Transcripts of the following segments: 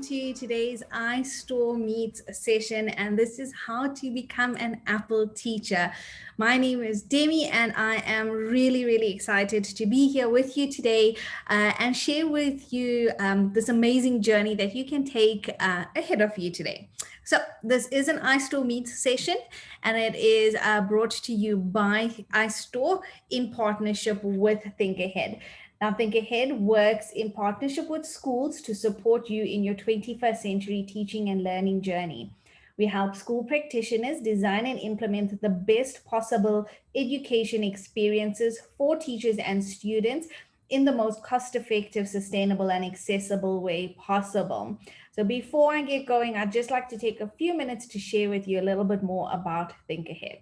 to today's iStore Meets session, and this is how to become an Apple teacher. My name is Demi, and I am really excited to be here with you today and share with you this amazing journey that you can take ahead of you today. So this is an iStore Meets session, and it is brought to you by iStore in partnership with Think Ahead. Now, Think Ahead works in partnership with schools to support you in your 21st century teaching and learning journey. We help school practitioners design and implement the best possible education experiences for teachers and students in the most cost-effective, sustainable, and accessible way possible. So before I get going, I'd just like to take a few minutes to share with you a little bit more about Think Ahead.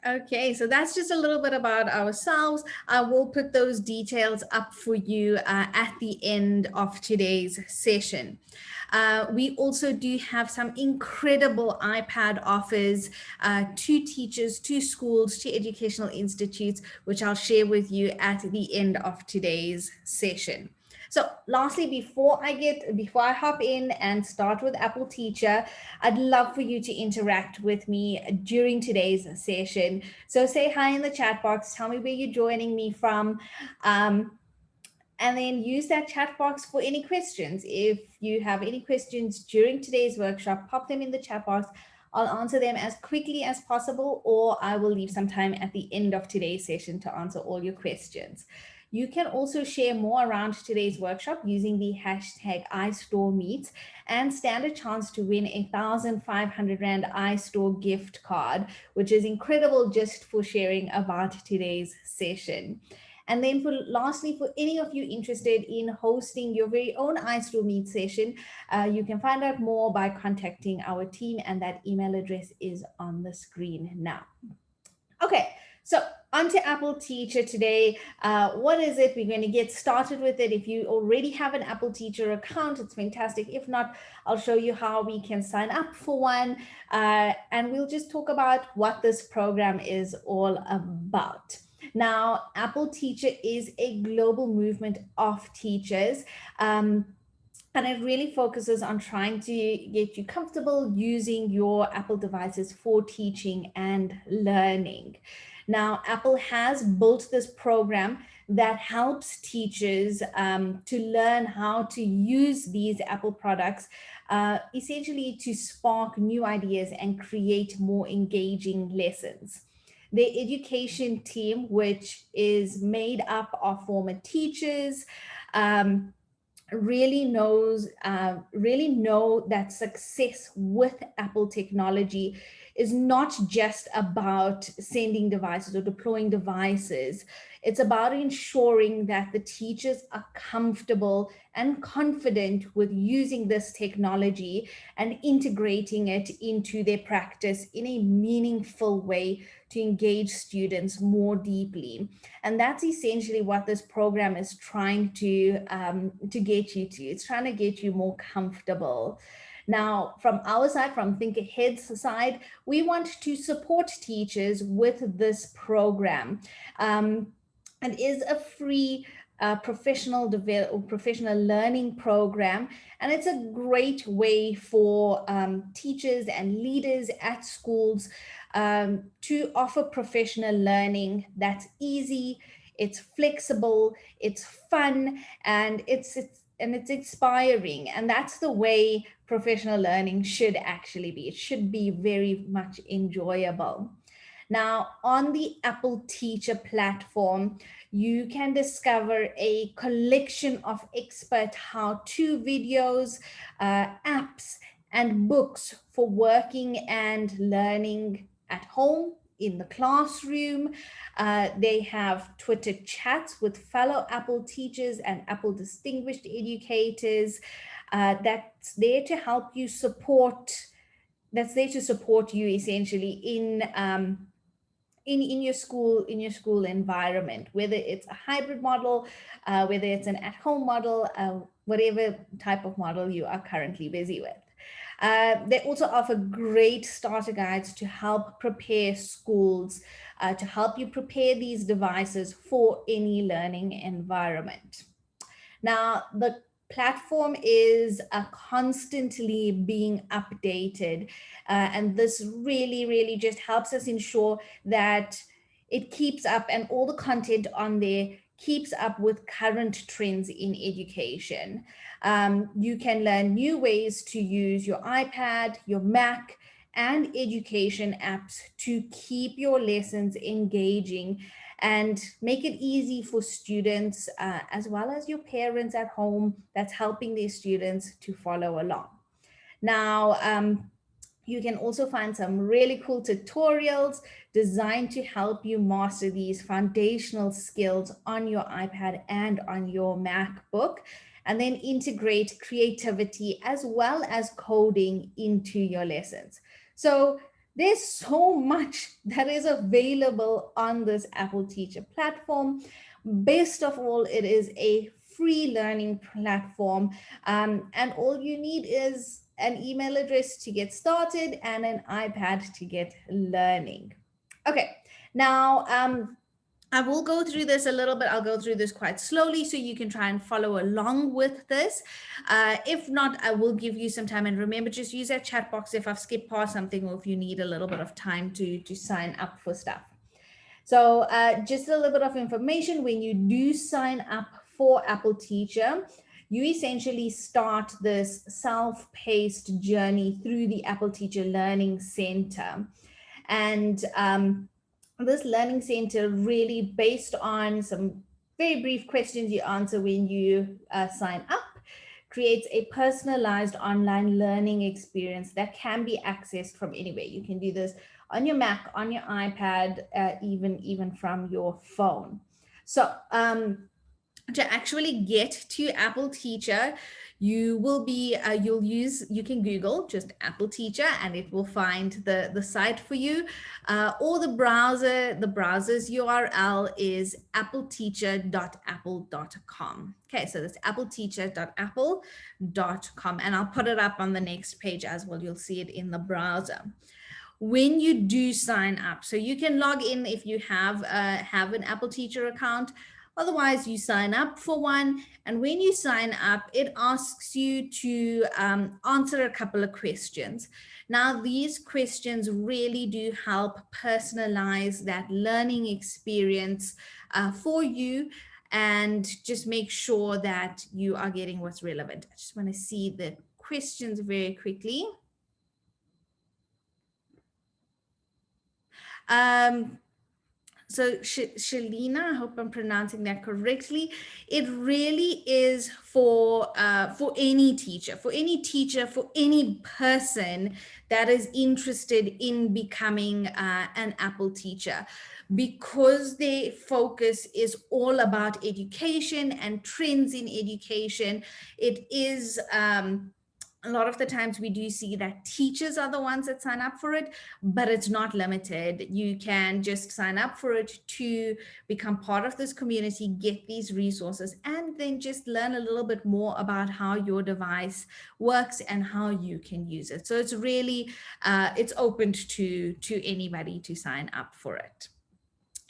Okay, so that's just a little bit about ourselves. I will put those details up for you at the end of today's session. We also do have some incredible iPad offers to teachers, to schools, to educational institutes, which I'll share with you at the end of today's session. So lastly, before I hop in and start with Apple Teacher, I'd love for you to interact with me during today's session. So say hi in the chat box, tell me where you're joining me from, and then use that chat box for any questions. If you have any questions during today's workshop, pop them in the chat box. I'll answer them as quickly as possible, or I will leave some time at the end of today's session to answer all your questions. You can also share more around today's workshop using the hashtag iStoreMeets and stand a chance to win a 1,500 Rand iStore gift card, which is incredible just for sharing about today's session. And then lastly, for any of you interested in hosting your very own iStore Meet session, you can find out more by contacting our team, and that email address is on the screen now. Okay, so onto Apple Teacher today. What is it? We're going to get started with it. If you already have an Apple Teacher account, it's fantastic. If not, I'll show you how we can sign up for one. And we'll just talk about what this program is all about. Now, Apple Teacher is a global movement of teachers. And it really focuses on trying to get you comfortable using your Apple devices for teaching and learning. Now, Apple has built this program that helps teachers to learn how to use these Apple products, essentially to spark new ideas and create more engaging lessons. The education team, which is made up of former teachers, really know that success with Apple technology is not just about sending devices or deploying devices. It's about ensuring that the teachers are comfortable and confident with using this technology and integrating it into their practice in a meaningful way to engage students more deeply. And that's essentially what this program is trying to get you to. It's trying to get you more comfortable. Now, from our side, from Think Ahead's side, we want to support teachers with this program. It is a free professional learning program, and it's a great way for teachers and leaders at schools to offer professional learning that's easy, it's flexible, it's fun, and it's inspiring. And that's the way professional learning should actually be. It should be very much enjoyable. Now, on the Apple Teacher platform, you can discover a collection of expert how-to videos, apps, and books for working and learning at home, in the classroom. They have Twitter chats with fellow Apple teachers and Apple distinguished educators that's there to help you support you essentially in your school environment, whether it's a hybrid model, whether it's an at-home model, whatever type of model you are currently busy with. They also offer great starter guides to help prepare schools, to help you prepare these devices for any learning environment. Now, the platform is constantly being updated, and this really just helps us ensure that it keeps up, and all the content on there keeps up with current trends in education. You can learn new ways to use your iPad, your Mac, and education apps to keep your lessons engaging and make it easy for students as well as your parents at home that's helping their students to follow along. Now, you can also find some really cool tutorials designed to help you master these foundational skills on your iPad and on your MacBook, and then integrate creativity as well as coding into your lessons. So there's so much that is available on this Apple Teacher platform. Best of all, it is a free learning platform, and all you need is an email address to get started and an iPad to get learning. Okay, now I will go through this a little bit. I'll go through this quite slowly so you can try and follow along with this. If not, I will give you some time. And remember, just use that chat box if I've skipped past something or if you need a little bit of time to sign up for stuff. So just a little bit of information. When you do sign up for Apple Teacher, you essentially start this self-paced journey through the Apple Teacher Learning Center. And this learning center really based on some very brief questions you answer when you sign up, creates a personalized online learning experience that can be accessed from anywhere. You can do this on your Mac, on your iPad, even from your phone. So to actually get to Apple Teacher, you can Google just Apple Teacher and it will find the site for you, or the browser's URL is appleteacher.apple.com. Okay, so that's appleteacher.apple.com, and I'll put it up on the next page as well. You'll see it in the browser. When you do sign up, so you can log in if you have an Apple Teacher account. Otherwise, you sign up for one. And when you sign up, it asks you to answer a couple of questions. Now, these questions really do help personalize that learning experience for you and just make sure that you are getting what's relevant. I just want to see the questions very quickly. So Shalina, I hope I'm pronouncing that correctly. It really is for any teacher, for any person that is interested in becoming an Apple teacher, because their focus is all about education and trends in education. It is a lot of the times we do see that teachers are the ones that sign up for it, but it's not limited. You can just sign up for it to become part of this community, get these resources, and then just learn a little bit more about how your device works and how you can use it. So it's really, it's open to anybody to sign up for it.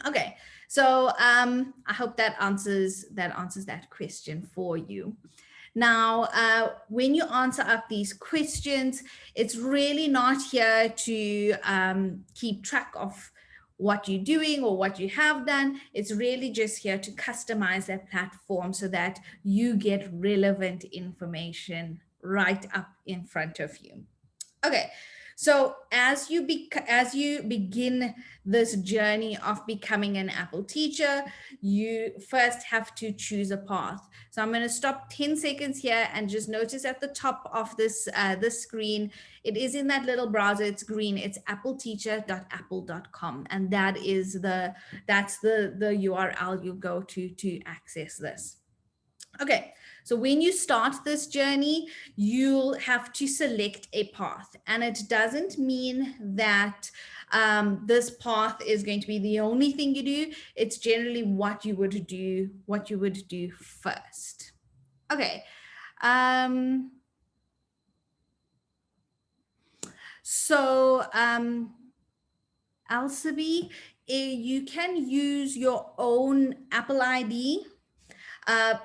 Okay, so I hope that answers that question for you. Now, when you answer up these questions, it's really not here to keep track of what you're doing or what you have done. It's really just here to customize that platform so that you get relevant information right up in front of you. Okay, so as you begin this journey of becoming an Apple teacher, you first have to choose a path. So I'm going to stop 10 seconds here and just notice at the top of this this screen, it is in that little browser. It's green. It's appleteacher.apple.com, and that's the URL you go to access this. Okay, so when you start this journey, you'll have to select a path, and it doesn't mean that this path is going to be the only thing you do. It's generally what you would do first. Okay. Alsabi, you can use your own Apple ID.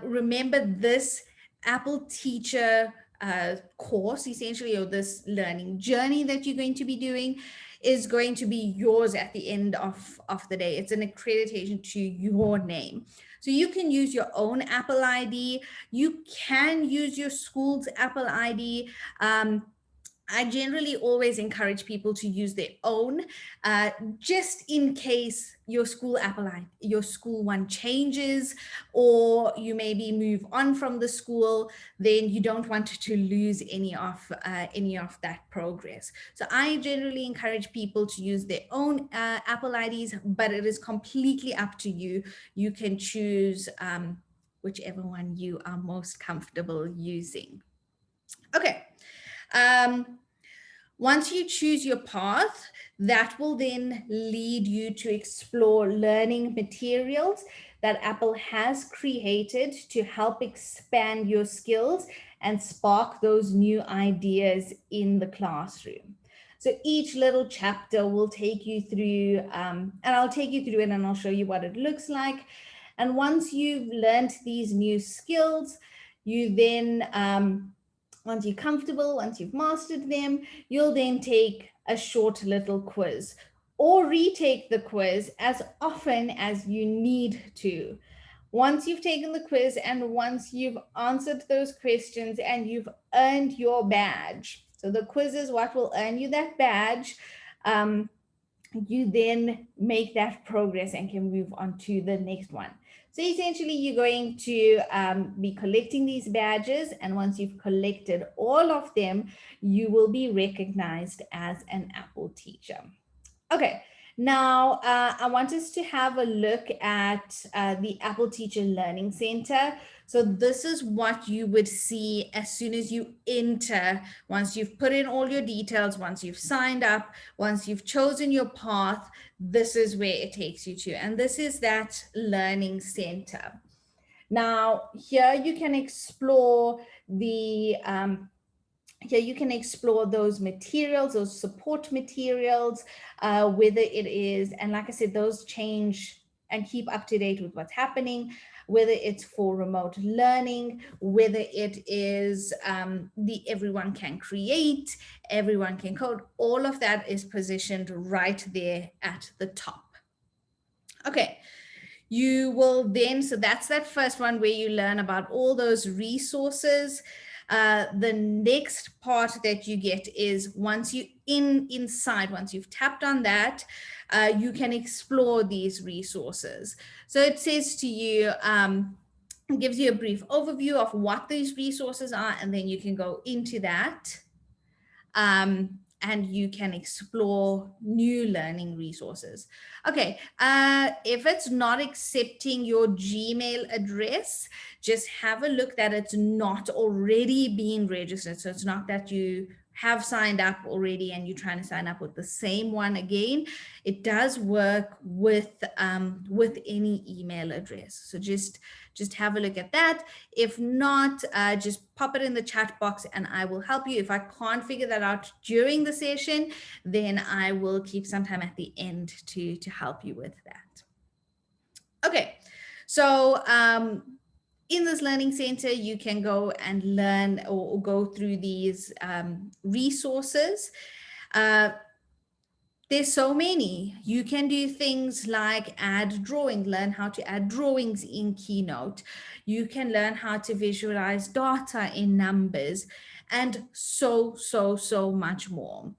Remember, this Apple teacher course, essentially, or this learning journey that you're going to be doing is going to be yours at the end of the day. It's an accreditation to your name. So you can use your own Apple ID. You can use your school's Apple ID. I generally always encourage people to use their own, just in case your school your school one changes, or you maybe move on from the school, then you don't want to lose any of that progress. So I generally encourage people to use their own Apple IDs, but it is completely up to you. You can choose whichever one you are most comfortable using. Okay. Once you choose your path, that will then lead you to explore learning materials that Apple has created to help expand your skills and spark those new ideas in the classroom. So each little chapter will take you through, and I'll take you through it and I'll show you what it looks like. And once you've learned these new skills, you then, once you're comfortable, once you've mastered them, you'll then take a short little quiz or retake the quiz as often as you need to. Once you've taken the quiz and once you've answered those questions and you've earned your badge, so the quiz is what will earn you that badge, you then make that progress and can move on to the next one. So essentially, you're going to be collecting these badges, and once you've collected all of them, you will be recognized as an Apple teacher. Okay, now I want us to have a look at the Apple Teacher Learning Center. So this is what you would see as soon as you enter. Once you've put in all your details, once you've signed up, once you've chosen your path, this is where it takes you to. And this is that Learning Center. Now, here you can explore the those materials, those support materials, whether it is, and like I said, those change and keep up to date with what's happening, whether it's for remote learning, whether it is the everyone can create, everyone can code, all of that is positioned right there at the top. Okay. You will then, so that's that first one where you learn about all those resources. The next part that you get is once you inside, once you've tapped on that, you can explore these resources. So it says to you, it gives you a brief overview of what these resources are, and then you can go into that. and you can explore new learning resources. Okay, if it's not accepting your Gmail address, just have a look that it's not already being registered. So it's not that you have signed up already and you're trying to sign up with the same one again. It does work with any email address. So just have a look at that. If not, just pop it in the chat box and I will help you. If I can't figure that out during the session, then I will keep some time at the end to help you with that. Okay, so in this learning center, you can go and learn or go through these resources. There's so many. You can do things like add drawing, learn how to add drawings in Keynote. You can learn how to visualize data in numbers and so much more.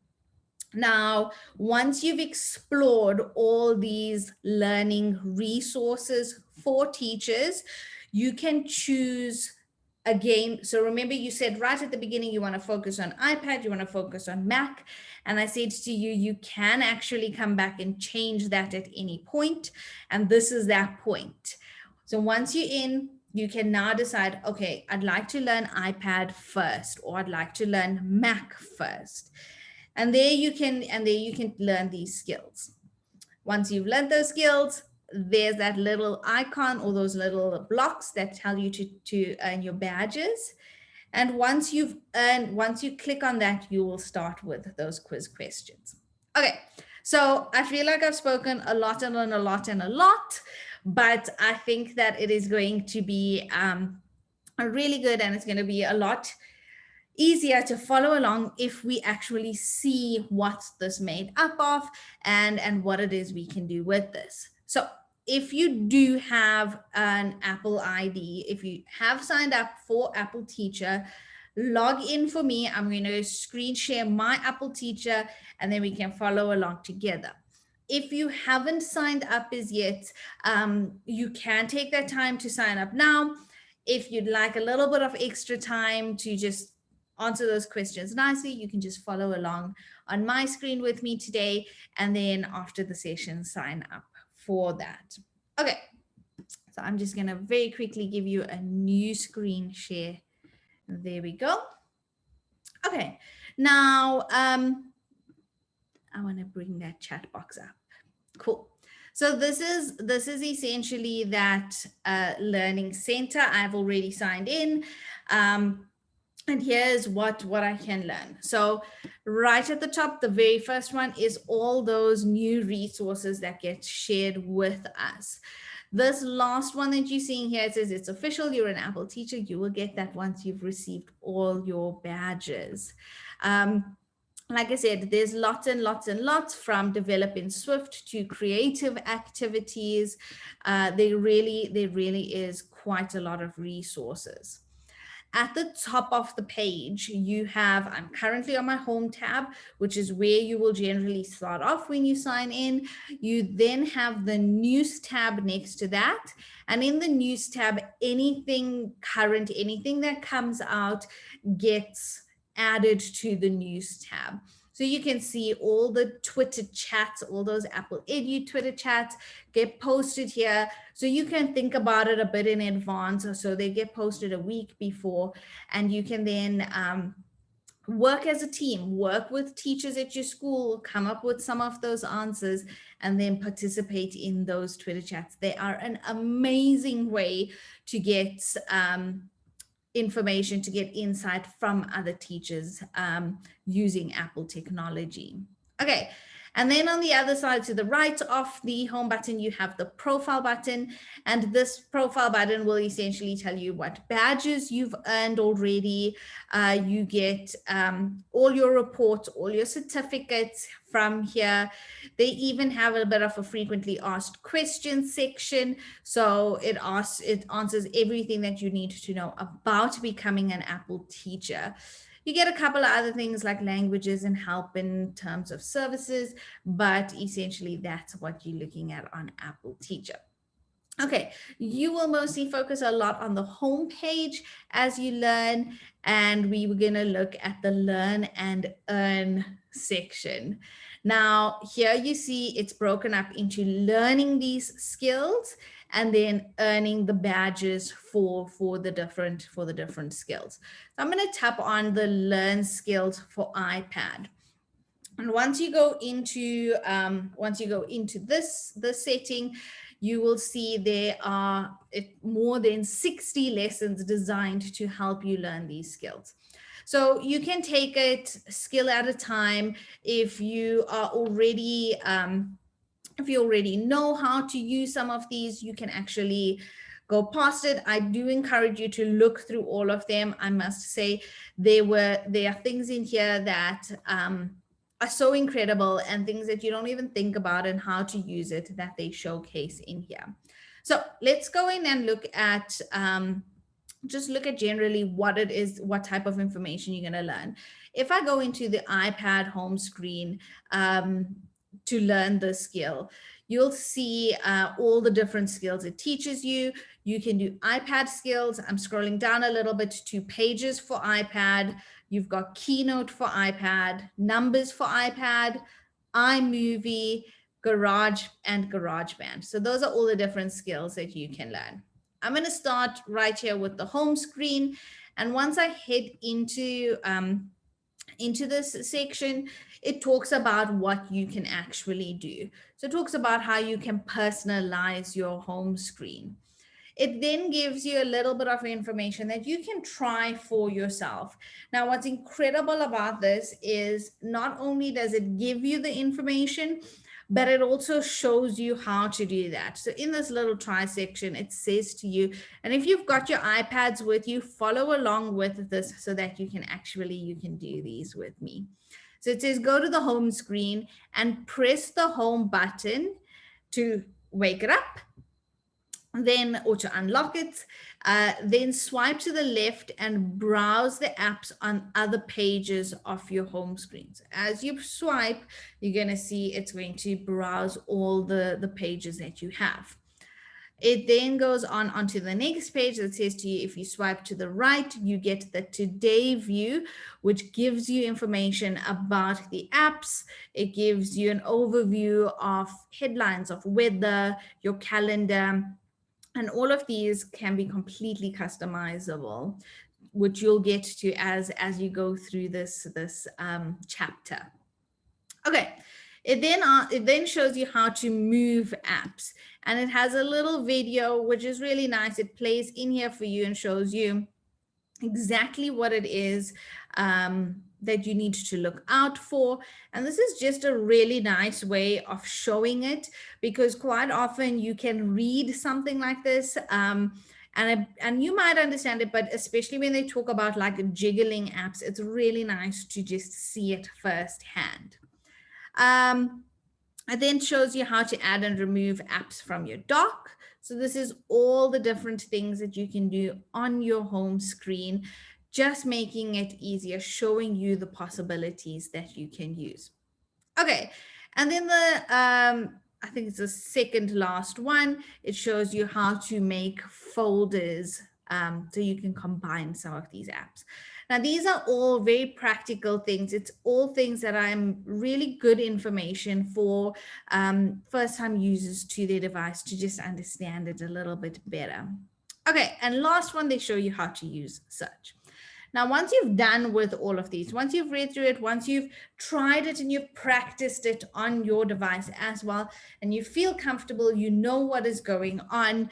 Now, once you've explored all these learning resources for teachers, you can choose again. So remember, you said right at the beginning, you want to focus on iPad, you want to focus on Mac. And I said to you, you can actually come back and change that at any point. And this is that point. So once you're in, you can now decide, okay, I'd like to learn iPad first, or I'd like to learn Mac first. And there you can learn these skills. Once you've learned those skills, there's that little icon or those little blocks that tell you to earn your badges. And once you click on that, you will start with those quiz questions. Okay, so I feel like I've spoken a lot and a lot and a lot, but I think that it is going to be really good, and it's going to be a lot easier to follow along if we actually see what's this made up of and what it is we can do with this. So if you do have an Apple ID, if you have signed up for Apple Teacher, log in for me. I'm going to screen share my Apple Teacher and then we can follow along together. If you haven't signed up as yet, you can take that time to sign up now. If you'd like a little bit of extra time to just answer those questions nicely, you can just follow along on my screen with me today, and then after the session, sign up for that. Okay, so I'm just going to very quickly give you a new screen share. There we go. Okay, now I want to bring that chat box up. Cool. So this is essentially that learning center. I've already signed in. And here's what I can learn. So right at the top, the very first one is all those new resources that get shared with us. This last one that you're seeing here, it says it's official, you're an Apple teacher. You will get that once you've received all your badges. Like I said, there's lots and lots and lots, from develop in Swift to creative activities. There really is quite a lot of resources. At the top of the page, you have, I'm currently on my home tab, which is where you will generally start off when you sign in. You then have the news tab next to that. And in the news tab, anything current, anything that comes out gets added to the news tab. So you can see all the Twitter chats, all those Apple Edu Twitter chats get posted here. So you can think about it a bit in advance. So they get posted a week before, and you can then work as a team, work with teachers at your school, come up with some of those answers, and then participate in those Twitter chats. They are an amazing way to get information, to get insight from other teachers using Apple technology. Okay, and then on the other side to the right of the home button, you have the profile button. And this profile button will essentially tell you what badges you've earned already. You get all your reports, all your certificates from here. They even have a bit of a frequently asked questions section. So it answers everything that you need to know about becoming an Apple teacher. You get a couple of other things like languages and help in terms of services, but essentially that's what you're looking at on Apple Teacher. Okay, you will mostly focus a lot on the home page as you learn, and we were going to look at the learn and earn section. Now, here you see it's broken up into learning these skills and then earning the badges for the different skills. So I'm going to tap on the learn skills for iPad. And once you go into this setting, you will see there are more than 60 lessons designed to help you learn these skills. So you can take it skill at a time. If you are already if you already know how to use some of these, you can actually go past it. I do encourage you to look through all of them. I must say there are things in here that are so incredible, and things that you don't even think about and how to use it that they showcase in here. So let's go in and look at just look at generally what it is, what type of information you're going to learn. If I go into the iPad home screen to learn the skill, you'll see all the different skills it teaches you. You can do iPad skills. I'm scrolling down a little bit to pages for iPad. You've got Keynote for iPad, numbers for iPad, iMovie, Garage, and GarageBand. So those are all the different skills that you can learn. I'm going to start right here with the home screen. And once I head into this section, it talks about what you can actually do. So it talks about how you can personalize your home screen. It then gives you a little bit of information that you can try for yourself. Now, what's incredible about this is not only does it give you the information, but it also shows you how to do that. So in this little try section, it says to you, and if you've got your iPads with you, follow along with this so that you can do these with me. So it says, go to the home screen and press the home button to wake it up, then or to unlock it, then swipe to the left and browse the apps on other pages of your home screen. So as you swipe, you're going to see it's going to browse all the pages that you have. It then goes on onto the next page that says to you, if you swipe to the right, you get the today view, which gives you information about the apps. It gives you an overview of headlines of weather, your calendar, and all of these can be completely customizable, which you'll get to as you go through this chapter. Okay, it then shows you how to move apps, and it has a little video which is really nice. It plays in here for you and shows you exactly what it is that you need to look out for. And this is just a really nice way of showing it, because quite often you can read something like this and you might understand it, but especially when they talk about like jiggling apps, it's really nice to just see it firsthand. It then shows you how to add and remove apps from your dock. So this is all the different things that you can do on your home screen, just making it easier, showing you the possibilities that you can use. Okay, and then I think it's the second last one. It shows you how to make folders so you can combine some of these apps. Now, these are all very practical things. It's all things that I'm really good information for first-time users to their device to just understand it a little bit better. Okay, and last one, they show you how to use search. Now, once you've done with all of these, once you've read through it, once you've tried it and you've practiced it on your device as well, and you feel comfortable, you know what is going on,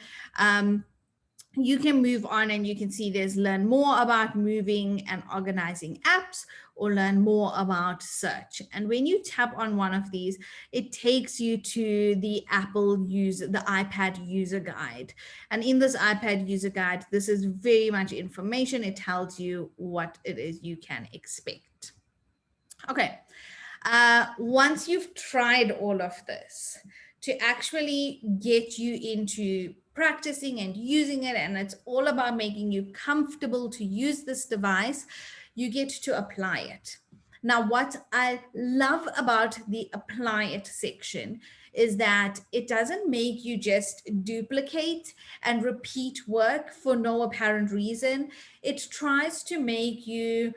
you can move on and you can see there's learn more about moving and organizing apps, or learn more about search. And when you tap on one of these, it takes you to the iPad user guide. And in this iPad user guide, this is very much information. It tells you what it is you can expect. Okay, once you've tried all of this, to actually get you into practicing and using it, and it's all about making you comfortable to use this device, you get to apply it. Now, what I love about the apply it section is that it doesn't make you just duplicate and repeat work for no apparent reason. It tries to make you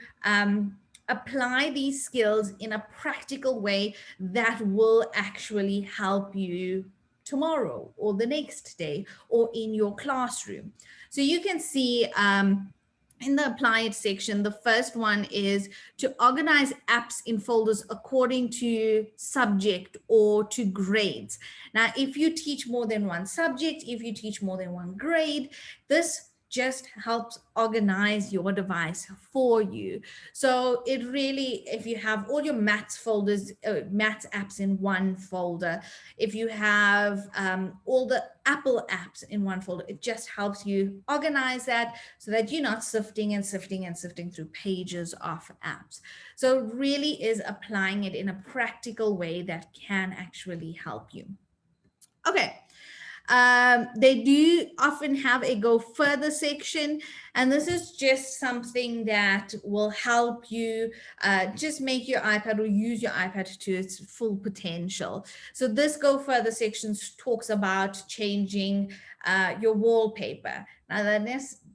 apply these skills in a practical way that will actually help you tomorrow or the next day or in your classroom. So you can see in the applied section, the first one is to organize apps in folders according to subject or to grades. Now, if you teach more than one subject, if you teach more than one grade, this just helps organize your device for you. So it really, if you have all your maths folders, maths apps in one folder, if you have all the Apple apps in one folder, it just helps you organize that so that you're not sifting and sifting and sifting through pages of apps. So it really is applying it in a practical way that can actually help you. Okay. They do often have a go further section, and this is just something that will help you just make your iPad or use your iPad to its full potential. So this go further section talks about changing your wallpaper. Now that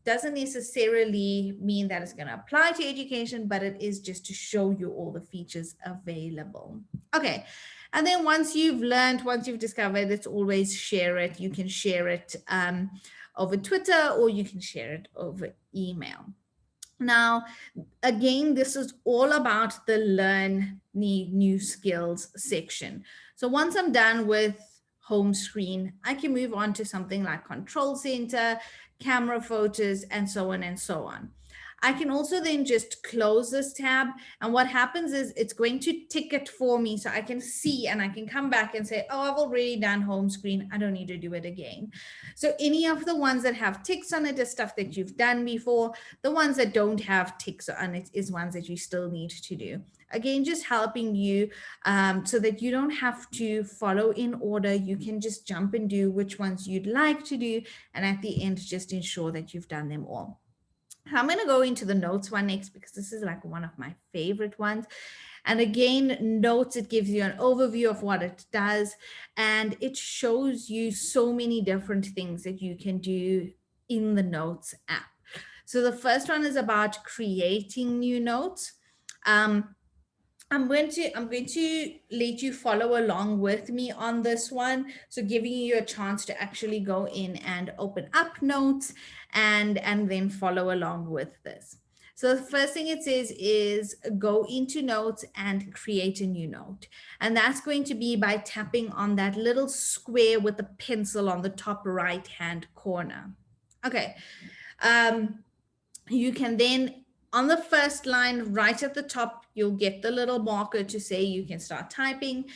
doesn't necessarily mean that it's going to apply to education, but it is just to show you all the features available. Okay. And then once you've learned, once you've discovered, it's always share it. You can share it over Twitter or you can share it over email. Now, again, this is all about the learn new skills section. So once I'm done with home screen, I can move on to something like control center, camera photos, and so on and so on. I can also then just close this tab, and what happens is it's going to tick it for me so I can see and I can come back and say, oh, I've already done home screen. I don't need to do it again. So any of the ones that have ticks on it is stuff that you've done before. The ones that don't have ticks on it is ones that you still need to do. Again, just helping you so that you don't have to follow in order. You can just jump and do which ones you'd like to do. And at the end, just ensure that you've done them all. I'm going to go into the notes one next because this is like one of my favorite ones. And again, notes, it gives you an overview of what it does. And it shows you so many different things that you can do in the notes app. So the first one is about creating new notes. I'm going to let you follow along with me on this one. So giving you a chance to actually go in and open up notes and then follow along with this. So the first thing it says is go into notes and create a new note. And that's going to be by tapping on that little square with the pencil on the top right-hand corner. Okay. You can then, on the first line right at the top, you'll get the little marker to say you can start typing.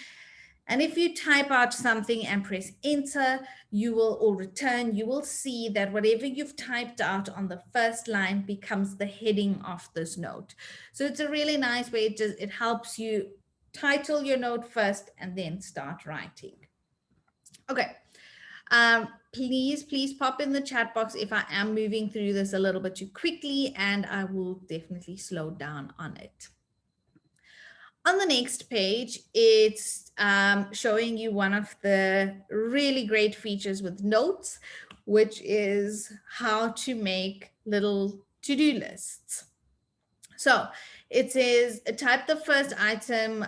And if you type out something and press enter, you will, or return, you will see that whatever you've typed out on the first line becomes the heading of this note. So it's a really nice way. It helps you title your note first and then start writing. Okay. Please pop in the chat box if I am moving through this a little bit too quickly, and I will definitely slow down on it. On the next page, it's showing you one of the really great features with notes, which is how to make little to-do lists. So it says type the first item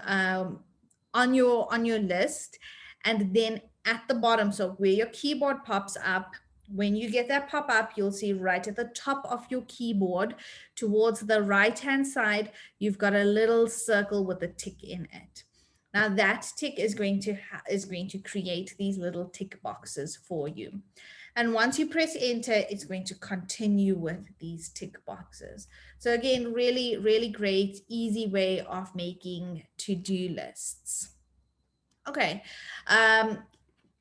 on your list, and then at the bottom, so where your keyboard pops up, when you get that pop up, you'll see right at the top of your keyboard towards the right hand side, you've got a little circle with a tick in it. Now that tick is going to create these little tick boxes for you. And once you press enter, it's going to continue with these tick boxes. So again, really, really great, easy way of making to-do lists. Okay.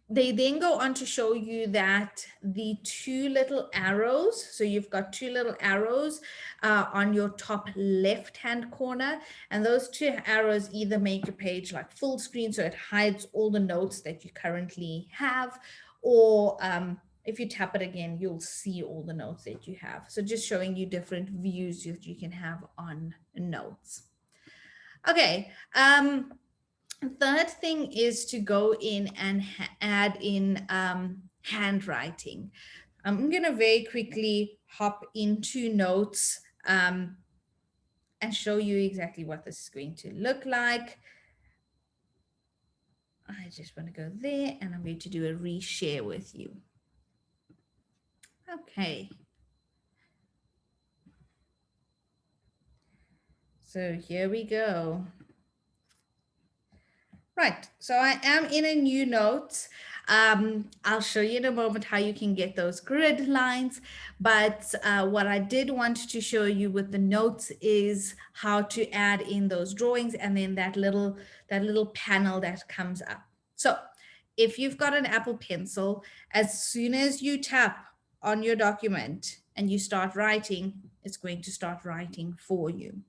They then go on to show you that the two little arrows, so you've got two little arrows on your top left-hand corner, and those two arrows either make your page like full screen, so it hides all the notes that you currently have, or if you tap it again, you'll see all the notes that you have. So just showing you different views that you can have on notes. Okay. Third thing is to go in and add in handwriting. I'm going to very quickly hop into notes and show you exactly what this is going to look like. I just want to go there and I'm going to do a reshare with you. Okay. So here we go. Right, so I am in a new note. I'll show you in a moment how you can get those grid lines, but what I did want to show you with the notes is how to add in those drawings and then that little panel that comes up. So if you've got an Apple Pencil, as soon as you tap on your document and you start writing, it's going to start writing for you.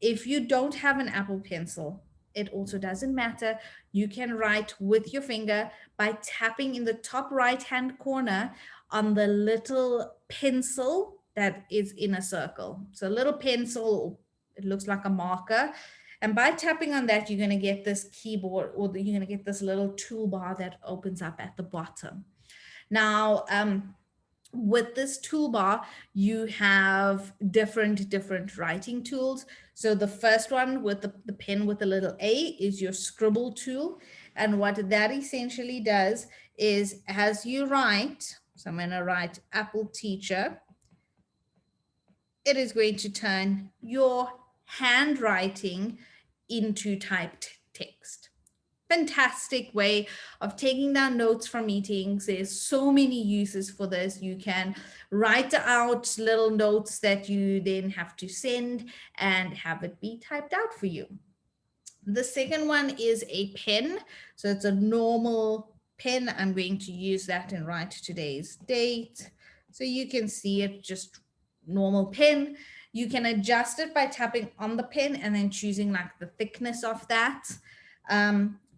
If you don't have an Apple Pencil, it also doesn't matter. You can write with your finger by tapping in the top right-hand corner on the little pencil that is in a circle. So a little pencil, it looks like a marker. And by tapping on that, you're going to get this keyboard, or you're going to get this little toolbar that opens up at the bottom. Now, with this toolbar, you have different writing tools. So the first one with the pen with the little A is your scribble tool. And what that essentially does is as you write, so I'm going to write Apple Teacher, it is going to turn your handwriting into typed text. Fantastic way of taking down notes from meetings. There's so many uses for this. You can write out little notes that you then have to send and have it be typed out for you. The second one is a pen. So it's a normal pen. I'm going to use that and write today's date. So you can see it, just normal pen. You can adjust it by tapping on the pen and then choosing like the thickness of that.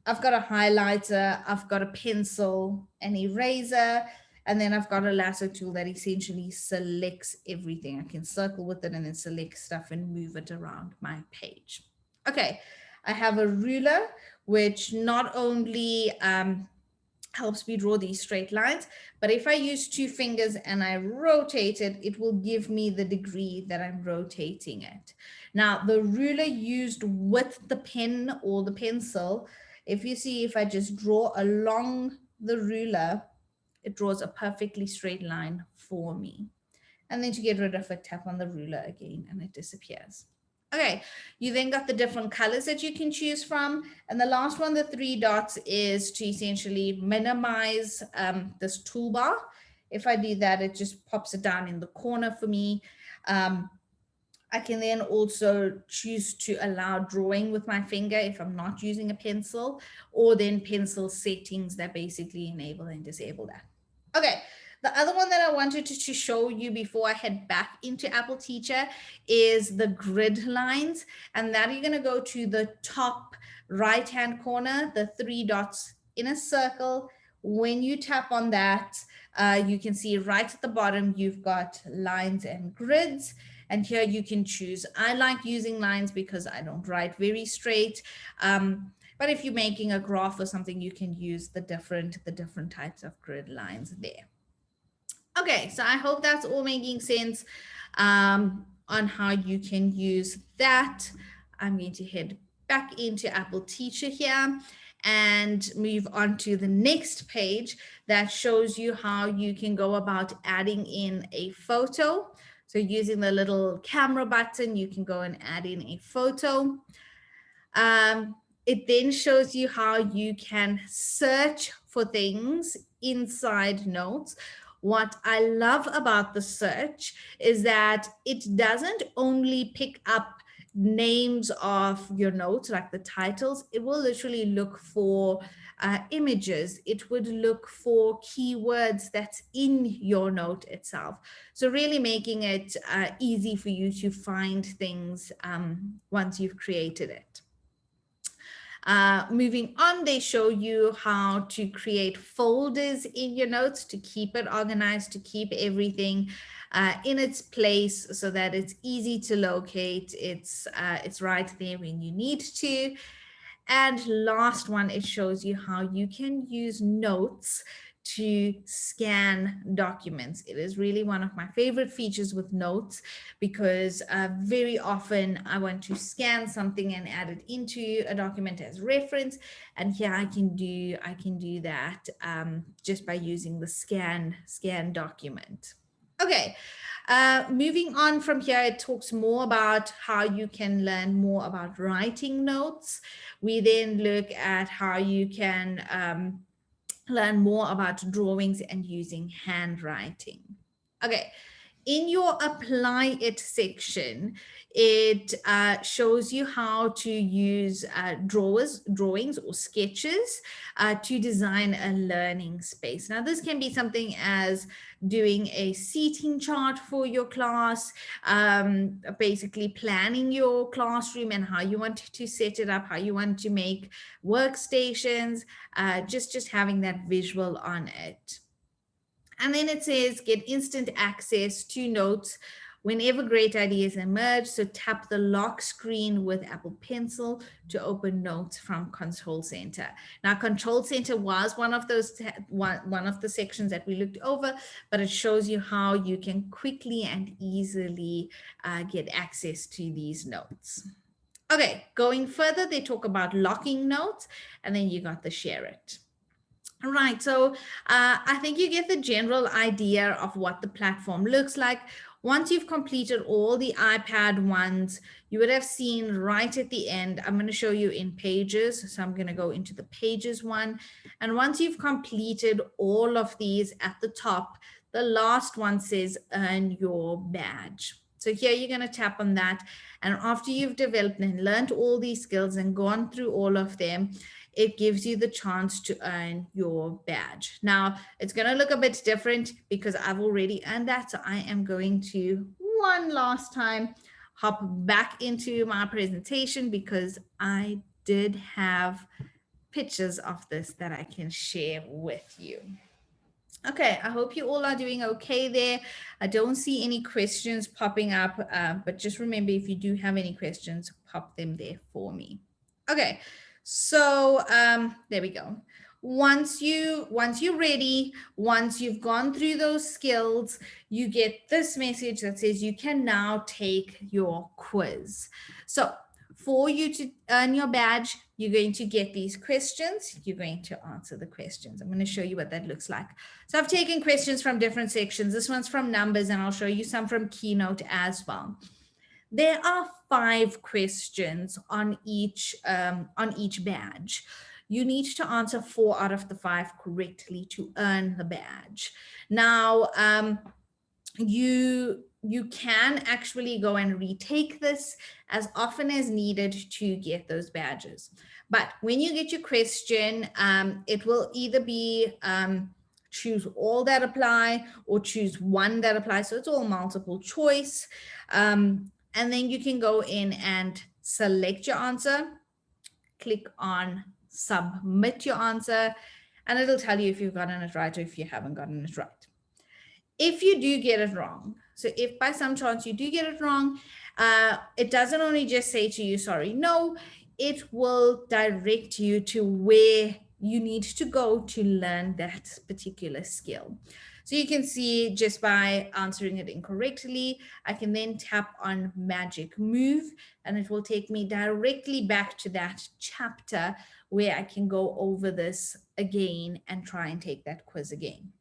I've got a highlighter, I've got a pencil, an eraser, and then I've got a lasso tool that essentially selects everything. I can circle with it and then select stuff and move it around my page. Okay, I have a ruler, which not only helps me draw these straight lines, but if I use two fingers and I rotate it, it will give me the degree that I'm rotating it. Now, the ruler used with the pen or the pencil, if you see, if I just draw along the ruler, it draws a perfectly straight line for me. And then to get rid of it, tap on the ruler again and it disappears. Okay, you then got the different colors that you can choose from. And the last one, the 3 dots, is to essentially minimize this toolbar. If I do that, it just pops it down in the corner for me. I can then also choose to allow drawing with my finger if I'm not using a pencil, or then pencil settings that basically enable and disable that. Okay, the other one that I wanted to show you before I head back into Apple Teacher is the grid lines. And that you're going to go to the top right-hand corner, the 3 dots in a circle. When you tap on that, you can see right at the bottom, you've got lines and grids. And here you can choose. I like using lines because I don't write very straight. But if you're making a graph or something, you can use the different types of grid lines there. Okay, so I hope that's all making sense on how you can use that. I'm going to head back into Apple Teacher here and move on to the next page that shows you how you can go about adding in a photo. So using the little camera button, you can go and add in a photo. It then shows you how you can search for things inside notes. What I love about the search is that it doesn't only pick up names of your notes, like the titles. It will literally look for images. It would look for keywords that's in your note itself. So really making it easy for you to find things once you've created it. Moving on, they show you how to create folders in your notes to keep it organized, to keep everything in its place so that it's easy to locate. It's right there when you need to. And last one, it shows you how you can use notes to scan documents. It is really one of my favorite features with notes because very often I want to scan something and add it into a document as reference. And here I can do that just by using the scan document. Okay, moving on from here, it talks more about how you can learn more about writing notes. We then look at how you can learn more about drawings and using handwriting. Okay, in your apply it section, it shows you how to use drawings or sketches to design a learning space. Now, this can be something as doing a seating chart for your class, basically planning your classroom and how you want to set it up, how you want to make workstations, just having that visual on it. And then it says get instant access to notes whenever great ideas emerge. So tap the lock screen with Apple Pencil to open notes from Control Center. Now, Control Center was one of the sections that we looked over, but it shows you how you can quickly and easily get access to these notes. Okay, going further, they talk about locking notes, and then you got the share it. Right, so I think you get the general idea of what the platform looks like. Once you've completed all the iPad ones, you would have seen right at the end, I'm going to show you in pages. So I'm going to go into the pages one. And once you've completed all of these at the top, the last one says earn your badge. So here you're going to tap on that. And after you've developed and learned all these skills and gone through all of them, it gives you the chance to earn your badge. Now, it's going to look a bit different because I've already earned that. So I am going to one last time hop back into my presentation because I did have pictures of this that I can share with you. Okay, I hope you all are doing okay there. I don't see any questions popping up, but just remember if you do have any questions, pop them there for me. Okay, so there we go. Once you're ready, once you've gone through those skills, you get this message that says you can now take your quiz. So for you to earn your badge, you're going to get these questions. You're going to answer the questions. I'm going to show you what that looks like. So I've taken questions from different sections. This one's from numbers, and I'll show you some from Keynote as well. There are 5 questions on each badge. You need to answer 4 out of the 5 correctly to earn the badge. Now, you can actually go and retake this as often as needed to get those badges. But when you get your question, it will either be choose all that apply or choose one that applies. So it's all multiple choice. And then you can go in and select your answer, click on submit your answer, and it'll tell you if you've gotten it right or if you haven't gotten it right. If you do get it wrong, so if by some chance you do get it wrong, it doesn't only just say to you, sorry, no, it will direct you to where you need to go to learn that particular skill. So you can see just by answering it incorrectly, I can then tap on Magic Move, and it will take me directly back to that chapter where I can go over this again and try and take that quiz again.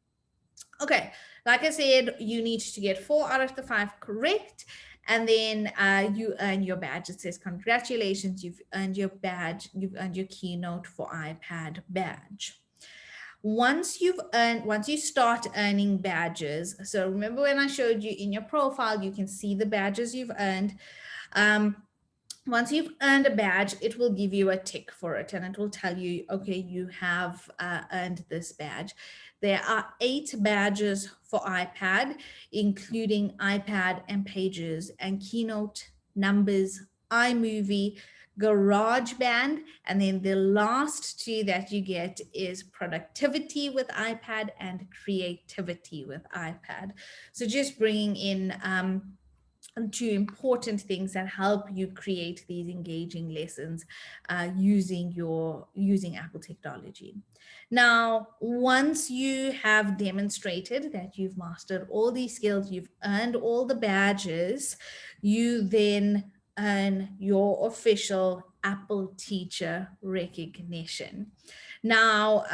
Okay, like I said, you need to get 4 out of the 5 correct, and then you earn your badge. It says, congratulations, you've earned your badge, you've earned your Keynote for iPad badge. Once you start earning badges, so remember when I showed you in your profile, you can see the badges you've earned. Once you've earned a badge, it will give you a tick for it, and it will tell you, okay, you have earned this badge. There are 8 badges for iPad, including iPad and Pages and Keynote, Numbers, iMovie, GarageBand, and then the last 2 that you get is Productivity with iPad and Creativity with iPad. So just bringing in two important things that help you create these engaging lessons using Apple technology. Now, once you have demonstrated that you've mastered all these skills, you've earned all the badges, you then earn your official Apple teacher recognition. Now,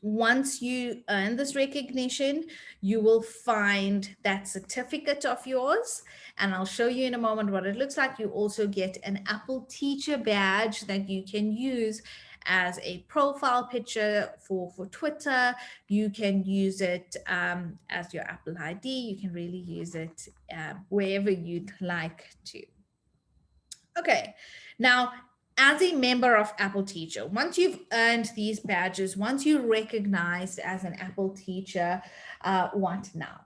once you earn this recognition, you will find that certificate of yours. And I'll show you in a moment what it looks like. You also get an Apple teacher badge that you can use as a profile picture for Twitter. You can use it as your Apple ID. You can really use it wherever you'd like to. Okay, now as a member of Apple Teacher, once you've earned these badges, once you're recognized as an Apple Teacher, what now?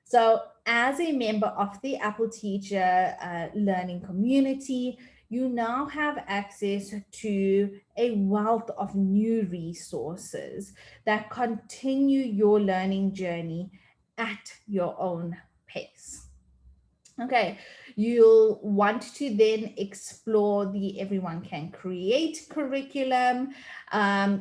So as a member of the Apple Teacher learning community, you now have access to a wealth of new resources that continue your learning journey at your own pace. Okay, you'll want to then explore the Everyone Can Create curriculum,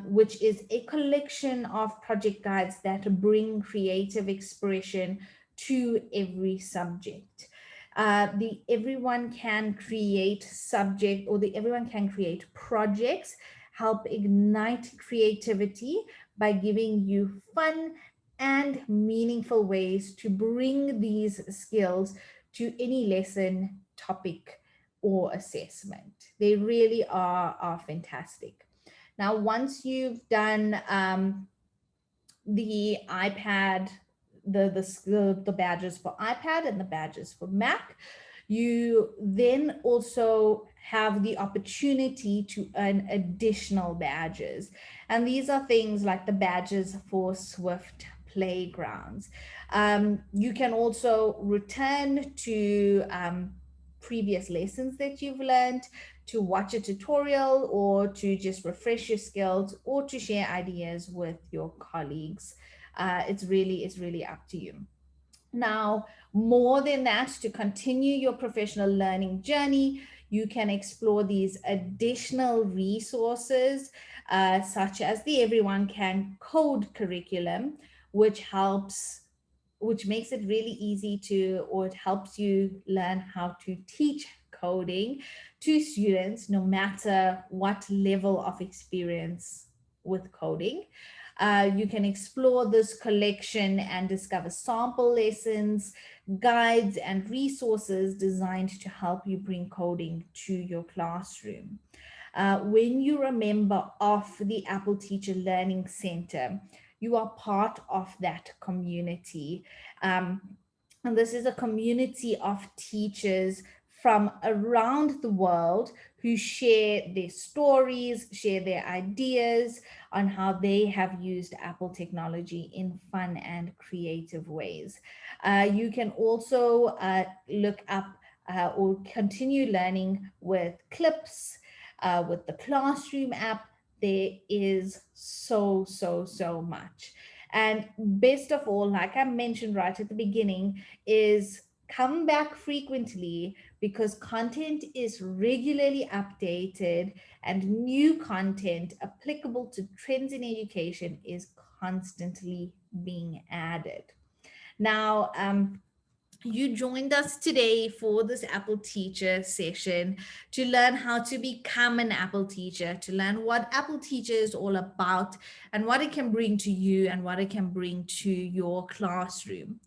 which is a collection of project guides that bring creative expression to every subject. The Everyone Can Create subject, or the Everyone Can Create projects, help ignite creativity by giving you fun and meaningful ways to bring these skills to any lesson, topic, or assessment. They really are fantastic. Now, once you've done the iPad, the badges for iPad and the badges for Mac, you then also have the opportunity to earn additional badges. And these are things like the badges for Swift playgrounds. You can also return to previous lessons that you've learned, to watch a tutorial, or to just refresh your skills, or to share ideas with your colleagues. It's really up to you. Now, more than that, to continue your professional learning journey, you can explore these additional resources, such as the Everyone Can Code curriculum, which makes it really easy to, or it helps you learn how to teach coding to students, no matter what level of experience with coding. You can explore this collection and discover sample lessons, guides, and resources designed to help you bring coding to your classroom. When you're a member of the Apple Teacher Learning Center, you are part of that community. And this is a community of teachers from around the world who share their stories, share their ideas on how they have used Apple technology in fun and creative ways. You can also look up or continue learning with Clips, with the Classroom app. There is so much. And best of all, like I mentioned right at the beginning, is come back frequently, because content is regularly updated and new content applicable to trends in education is constantly being added. Now, you joined us today for this Apple Teacher session to learn how to become an Apple Teacher, to learn what Apple Teacher is all about and what it can bring to you and what it can bring to your classroom.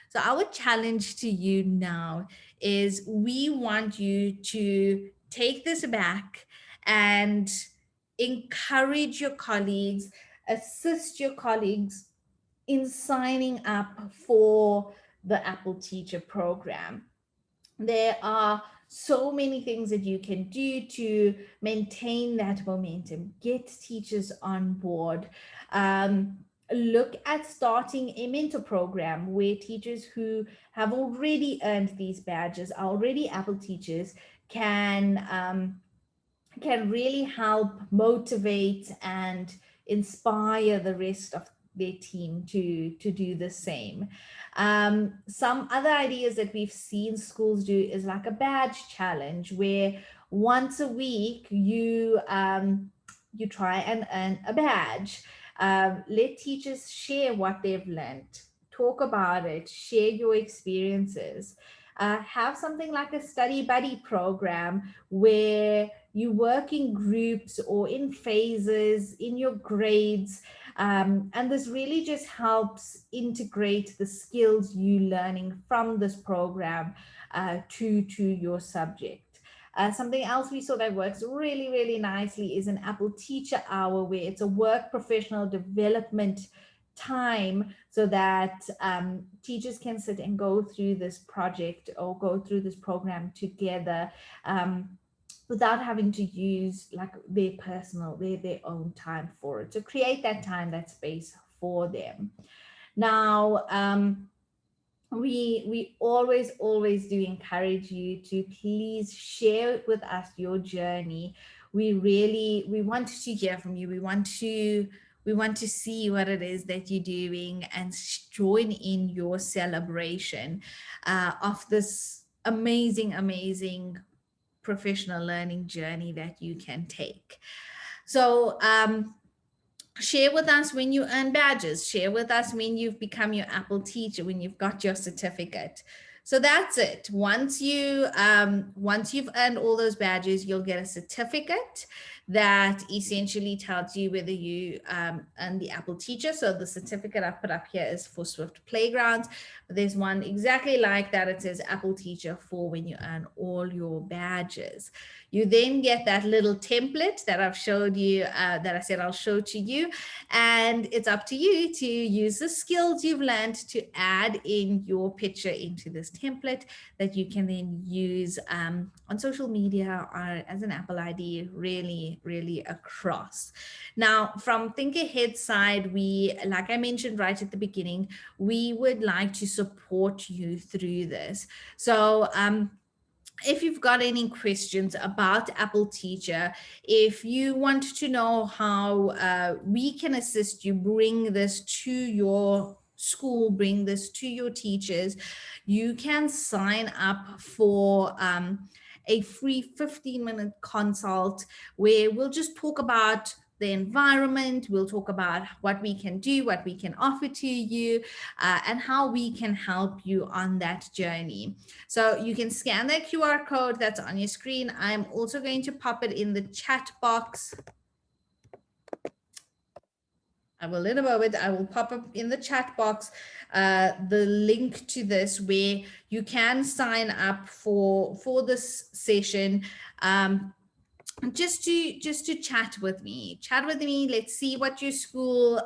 So our challenge to you now is we want you to take this back and encourage your colleagues, assist your colleagues in signing up for the Apple Teacher program. There are so many things that you can do to maintain that momentum, get teachers on board. Look at starting a mentor program where teachers who have already earned these badges, are already Apple teachers, can really help motivate and inspire the rest of their team to do the same. Some other ideas that we've seen schools do is like a badge challenge, where once a week you try and earn a badge. Let teachers share what they've learned, talk about it, share your experiences. Have something like a study buddy program where you work in groups or in phases in your grades. And this really just helps integrate the skills you learning from this program to your subject. Something else we saw that works really, really nicely is an Apple Teacher Hour, where it's a work professional development time, so that teachers can sit and go through this project or go through this program together, without having to use like their personal, their own time for it. So create that time, that space for them. Now, we always do encourage you to please share with us your journey. We want to hear from you. We want to see what it is that you're doing and join in your celebration of this amazing professional learning journey that you can take. So share with us when you earn badges. Share with us when you've become your Apple teacher, when you've got your certificate. So that's it. Once you've earned all those badges, you'll get a certificate that essentially tells you whether you earn the Apple teacher. So the certificate I've put up here is for Swift Playgrounds. There's one exactly like that. It says Apple teacher for when you earn all your badges. You then get that little template that I've showed you, that I said I'll show to you. And it's up to you to use the skills you've learned to add in your picture into this template that you can then use on social media or as an Apple ID, really across. Now, from Think Ahead side, we, like I mentioned right at the beginning, we would like to support you through this. So, if you've got any questions about Apple Teacher, if you want to know how we can assist you bring this to your school, bring this to your teachers, you can sign up for a free 15-minute consult where we'll just talk about the environment. We'll talk about what we can do, what we can offer to you, and how we can help you on that journey. So you can scan that QR code that's on your screen. I'm also going to pop it in the chat box. I will in a moment. I will pop up in the chat box the link to this where you can sign up for this session. Just to chat with me. Let's see what your school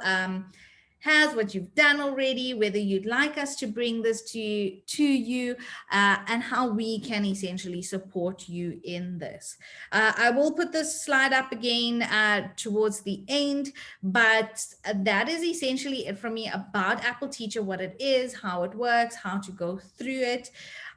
has, what you've done already, whether you'd like us to bring this to you, and how we can essentially support you in this. I will put this slide up again towards the end, but that is essentially it from me about Apple Teacher, what it is, how it works, how to go through it.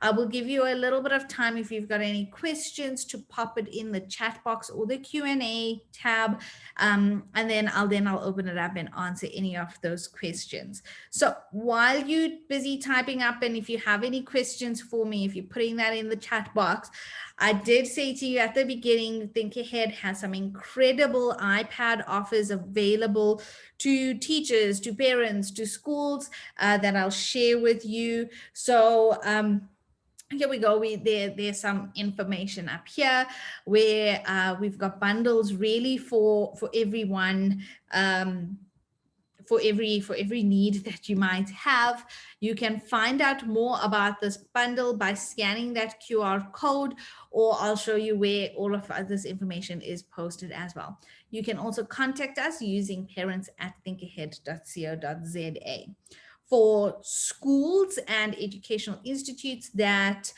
I will give you a little bit of time if you've got any questions to pop it in the chat box or the Q&A tab, and then I'll open it up and answer any of those questions. So while you're busy typing up, and if you have any questions for me, if you're putting that in the chat box, I did say to you at the beginning, Think Ahead has some incredible iPad offers available to teachers, to parents, to schools that I'll share with you. So here we go. There's some information up here where we've got bundles really for everyone, for every need that you might have. You can find out more about this bundle by scanning that QR code, or I'll show you where all of this information is posted as well. You can also contact us using parents@thinkahead.co.za. For schools and educational institutes that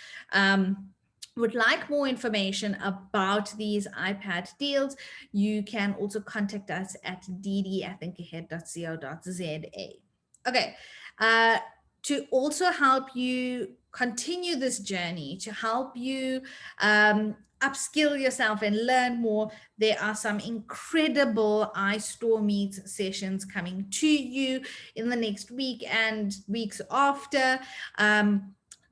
would like more information about these iPad deals, you can also contact us at dd@thinkahead.co.za. Okay, to also help you continue this journey, to help you upskill yourself and learn more, there are some incredible iStore Meets sessions coming to you in the next week and weeks after.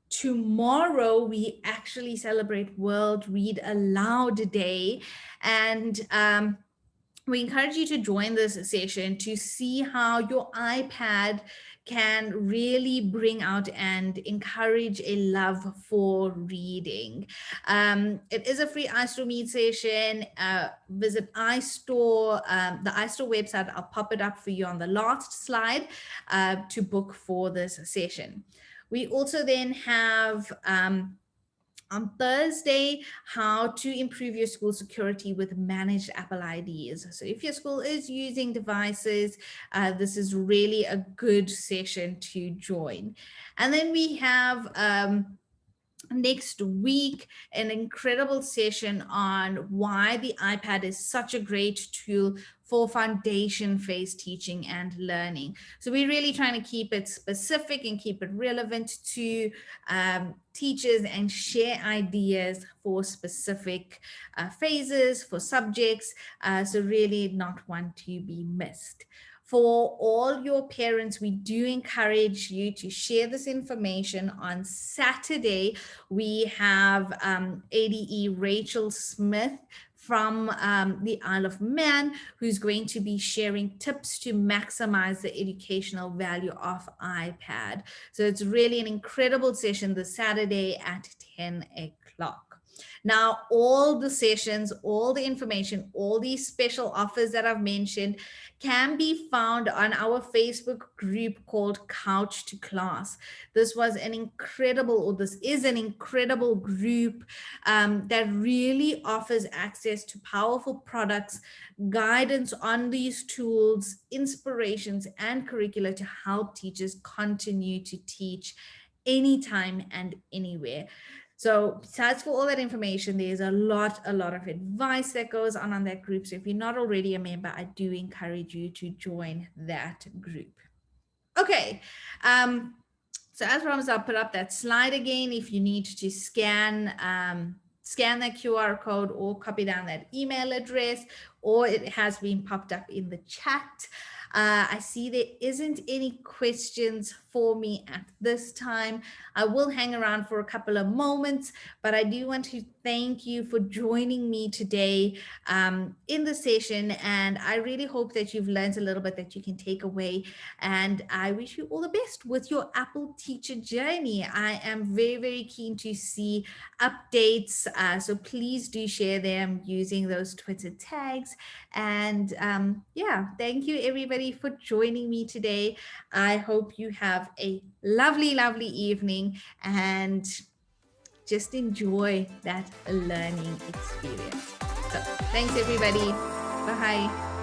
Tomorrow, we actually celebrate World Read Aloud Day. And we encourage you to join this session to see how your iPad can really bring out and encourage a love for reading. It is a free iStore Meet session. Visit iStore, the iStore website. I'll pop it up for you on the last slide to book for this session. We also then have on Thursday, how to improve your school security with managed Apple IDs. So if your school is using devices, this is really a good session to join. And then we have next week an incredible session on why the iPad is such a great tool for foundation phase teaching and learning. So we're really trying to keep it specific and keep it relevant to teachers and share ideas for specific phases, for subjects, so really not one to be missed. For all your parents, we do encourage you to share this information. On Saturday, we have ADE Rachel Smith from the Isle of Man, who's going to be sharing tips to maximize the educational value of iPad. So it's really an incredible session this Saturday at 10 o'clock. Now, all the sessions, all the information, all these special offers that I've mentioned can be found on our Facebook group called Couch to Class. This was an incredible, or this is an incredible group that really offers access to powerful products, guidance on these tools, inspirations, and curricula to help teachers continue to teach anytime and anywhere. So besides for all that information, there's a lot of advice that goes on that group. So if you're not already a member, I do encourage you to join that group. Okay. So as promised, I'll put up that slide again. If you need to scan that QR code or copy down that email address, or it has been popped up in the chat. I see there isn't any questions for me at this time. I will hang around for a couple of moments, but I do want to thank you for joining me today in the session. And I really hope that you've learned a little bit that you can take away. And I wish you all the best with your Apple teacher journey. I am very, very keen to see updates. So please do share them using those Twitter tags. And yeah, thank you everybody for joining me today. I hope you have a lovely, lovely evening and just enjoy that learning experience. So thanks everybody. Bye.